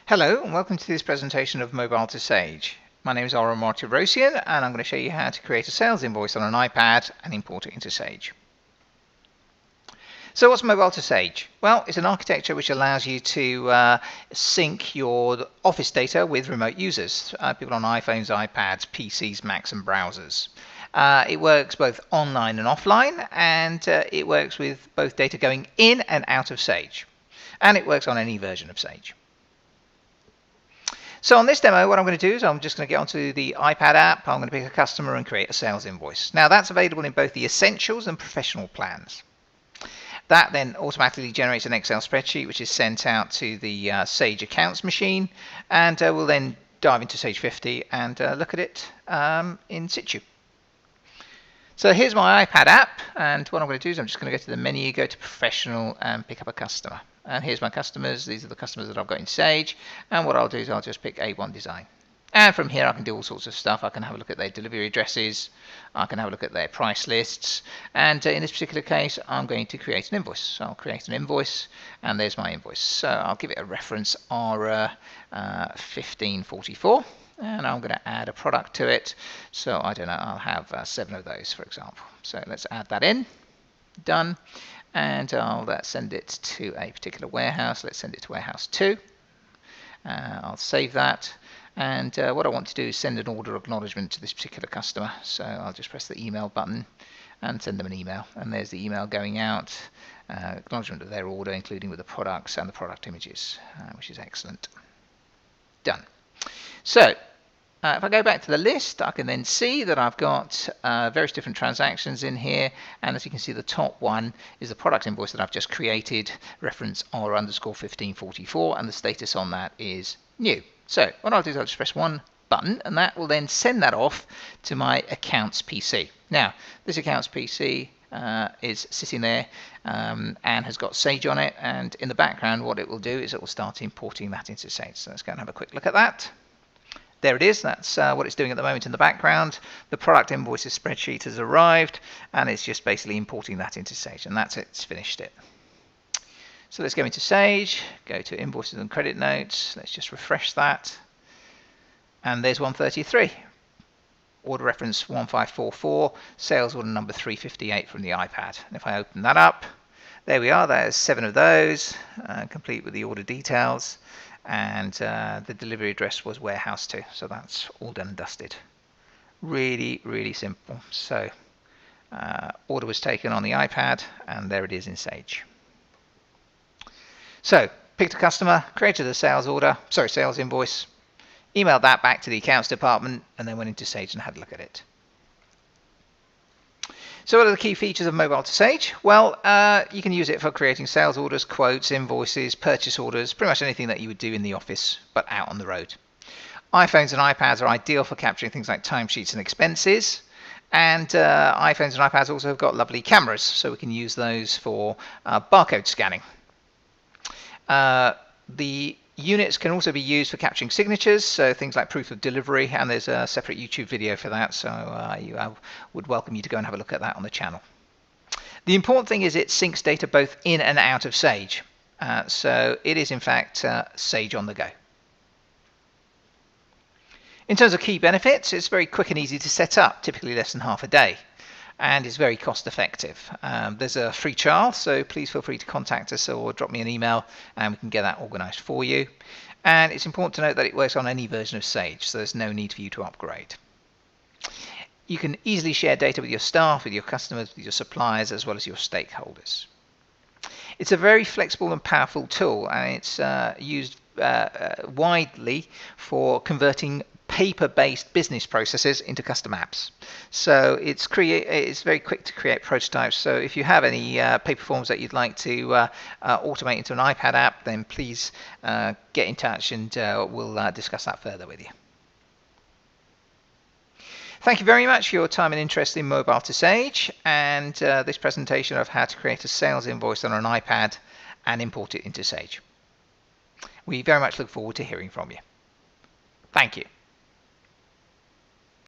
Hello and welcome to this presentation of Mobile2Sage. My name is Ara Martirossian and I'm going to show you how to create a sales invoice on an iPad and import it into Sage. So what's Mobile2Sage? Well, it's an architecture which allows you to sync your office data with remote users, people on iPhones, iPads, PCs, Macs and browsers. It works both online and offline, and it works with both data going in and out of Sage. And it works on any version of Sage. So on this demo, what I'm going to do is I'm just going to get onto the iPad app. I'm going to pick a customer and create a sales invoice. Now that's available in both the Essentials and Professional plans. That then automatically generates an Excel spreadsheet which is sent out to the Sage accounts machine, and we'll then dive into Sage 50 and look at it in situ. So here's my iPad app, and what I'm going to do is I'm just going to go to the menu, go to Professional and pick up a customer. And here's my customers. These are the customers that I've got in Sage, and what I'll do is I'll just pick A1 Design. And from here I can do all sorts of stuff. I can have a look at their delivery addresses, I can have a look at their price lists, and in this particular case I'm going to create an invoice. So I'll create an invoice, and there's my invoice. So I'll give it a reference Ara 1544, and I'm going to add a product to it. So I don't know, I'll have 7 of those, for example. So let's add that in. Done. And I'll send it to a particular warehouse. Let's send it to warehouse 2. I'll save that. And what I want to do is send an order acknowledgement to this particular customer. So I'll just press the email button and send them an email. And there's the email going out, acknowledgement of their order, including with the products and the product images, which is excellent. Done. So if I go back to the list, I can then see that I've got various different transactions in here, and as you can see, the top one is the product invoice that I've just created, reference R_1544, and the status on that is new. So what I'll do is I'll just press one button, and that will then send that off to my accounts PC. Now, this accounts PC is sitting there and has got Sage on it, and in the background what it will do is it will start importing that into Sage. So let's go and have a quick look at that. There it is. That's what it's doing at the moment in the background. The product invoices spreadsheet has arrived, and it's just basically importing that into Sage, and that's it. It's finished it. So let's go into Sage, go to invoices and credit notes. Let's just refresh that, and there's 133. Order reference 1544, sales order number 358 from the iPad. And if I open that up, there we are. There's 7 of those, complete with the order details. And the delivery address was warehouse 2, so that's all done and dusted. Really, really simple. So order was taken on the iPad, and there it is in Sage. So picked a customer, created a sales invoice, emailed that back to the accounts department, and then went into Sage and had a look at it. So what are the key features of Mobile2Sage? Well, you can use it for creating sales orders, quotes, invoices, purchase orders, pretty much anything that you would do in the office, but out on the road. iPhones and iPads are ideal for capturing things like timesheets and expenses. And iPhones and iPads also have got lovely cameras, so we can use those for barcode scanning. The units can also be used for capturing signatures, so things like proof of delivery, and there's a separate YouTube video for that, so I would welcome you to go and have a look at that on the channel. The important thing is it syncs data both in and out of Sage, so it is in fact Sage on the go. In terms of key benefits, it's very quick and easy to set up, typically less than half a day, and it's very cost effective. There's a free trial, so please feel free to contact us or drop me an email and we can get that organized for you. And it's important to note that it works on any version of Sage, so there's no need for you to upgrade. You can easily share data with your staff, with your customers, with your suppliers, as well as your stakeholders. It's a very flexible and powerful tool, and it's used widely for converting paper-based business processes into custom apps. So it's very quick to create prototypes. So if you have any paper forms that you'd like to automate into an iPad app, then please get in touch and we'll discuss that further with you. Thank you very much for your time and interest in Mobile2Sage and this presentation of how to create a sales invoice on an iPad and import it into Sage. We very much look forward to hearing from you. Thank you.